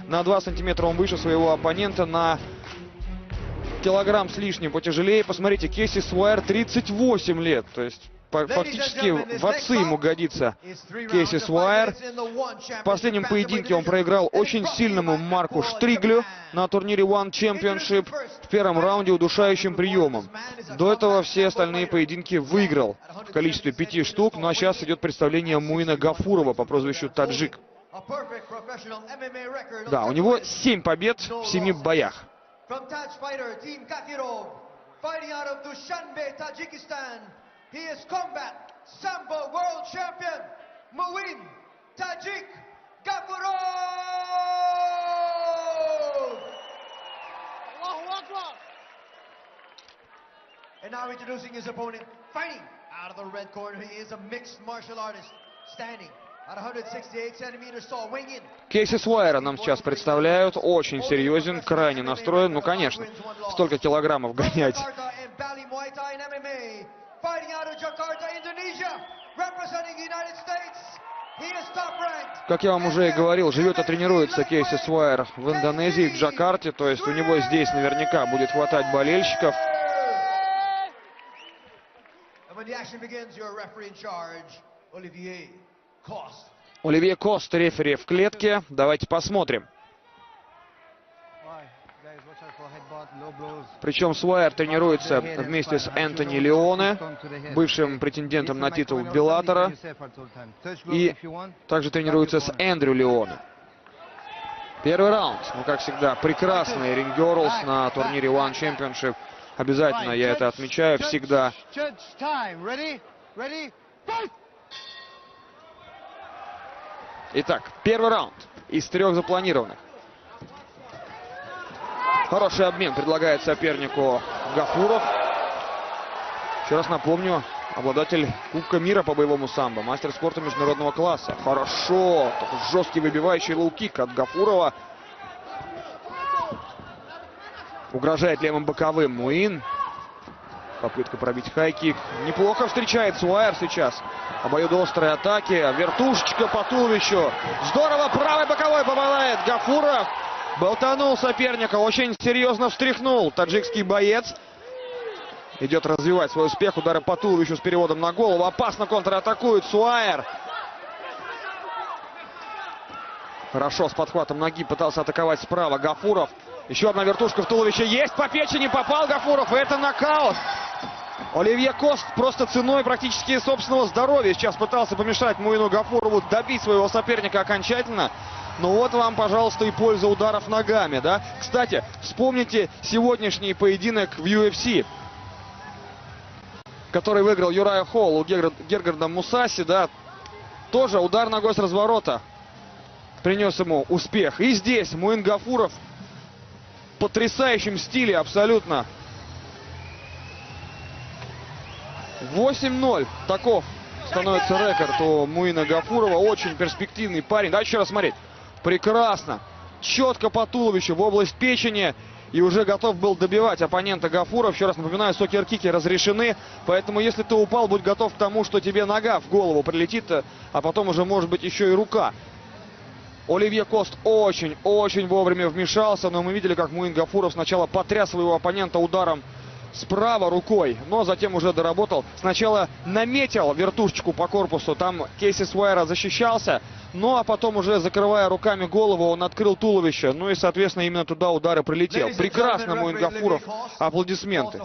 На 2 сантиметра он выше своего оппонента, на килограмм с лишним потяжелее. Посмотрите, Кейси Суайер 38 лет. То есть фактически в отцы ему годится Кейси Суайер. В последнем поединке он проиграл очень сильному Марку Штриглю на турнире One Championship в первом раунде удушающим приемом. До этого все остальные поединки выиграл в количестве 5 штук. Ну а сейчас идет представление Муина Гафурова по прозвищу Таджик. Да, у него 7 побед в 7 боях. He is combat Sambo World Champion, Muin Tajik Gafurov! Allahu Akbar! And now introducing his opponent, fighting out of the red corner. He is a mixed martial artist, standing at 168 centimeters tall, weighing in. Кейси Суайера нам сейчас представляют. Очень серьезен, крайне настроен. Ну, конечно, столько килограммов гонять. Fighting out of Jakarta, Indonesia, representing the United States. He is top ranked. Как я вам уже и говорил, живет и тренируется Кейси Суайер в Индонезии, в Джакарте. То есть у него здесь наверняка будет хватать болельщиков. Оливье Кост, рефери в клетке. Давайте посмотрим. Причем Суайер тренируется вместе с Энтони Леоне, бывшим претендентом на титул Беллатора, и также тренируется с Эндрю Леоне. Первый раунд, ну как всегда, прекрасный Ring Girls на турнире One Championship. Обязательно я это отмечаю всегда. Итак, первый раунд из 3 запланированных. Хороший обмен предлагает сопернику Гафуров. Еще раз напомню, обладатель Кубка мира по боевому самбо, мастер спорта международного класса. Хорошо, жесткий выбивающий лоу-кик от Гафурова. Угрожает левым боковым Муин. Попытка пробить хай-кик. Неплохо встречает Суайер сейчас. Обоюдоострые атаки. Вертушечка по туловищу. Здорово, правой боковой попадает Гафуров. Болтанул соперника, очень серьезно встряхнул таджикский боец. Идет развивать свой успех. Удары по туловищу с переводом на голову. Опасно контратакует Суайер. Хорошо, с подхватом ноги пытался атаковать справа Гафуров. Еще одна вертушка в туловище есть. По печени попал Гафуров. И это нокаут. Оливье Кост просто ценой практически собственного здоровья сейчас пытался помешать Муину Гафурову добить своего соперника окончательно. Ну вот вам, пожалуйста, и польза ударов ногами, да? Кстати, вспомните сегодняшний поединок в UFC, который выиграл Юрайя Холл у Гергерда Мусаси, да? Тоже удар ногой с разворота принес ему успех. И здесь Муин Гафуров в потрясающем стиле абсолютно. 8-0. Таков становится рекорд у Муина Гафурова. Очень перспективный парень. Давайте еще раз смотреть. Прекрасно. Четко по туловищу в область печени. И уже готов был добивать оппонента Гафуров. Еще раз напоминаю, сокер-кики разрешены. Поэтому если ты упал, будь готов к тому, что тебе нога в голову прилетит. А потом уже может быть еще и рука. Оливье Кост очень вовремя вмешался. Но мы видели, как Муин Гафуров сначала потряс своего оппонента ударом справа рукой, но затем уже доработал. Сначала наметил вертушечку по корпусу, там Кейси Суайера защищался, ну а потом уже закрывая руками голову, он открыл туловище. Ну и, соответственно, именно туда удары прилетел. Прекрасно, Муин Гафуров. Аплодисменты.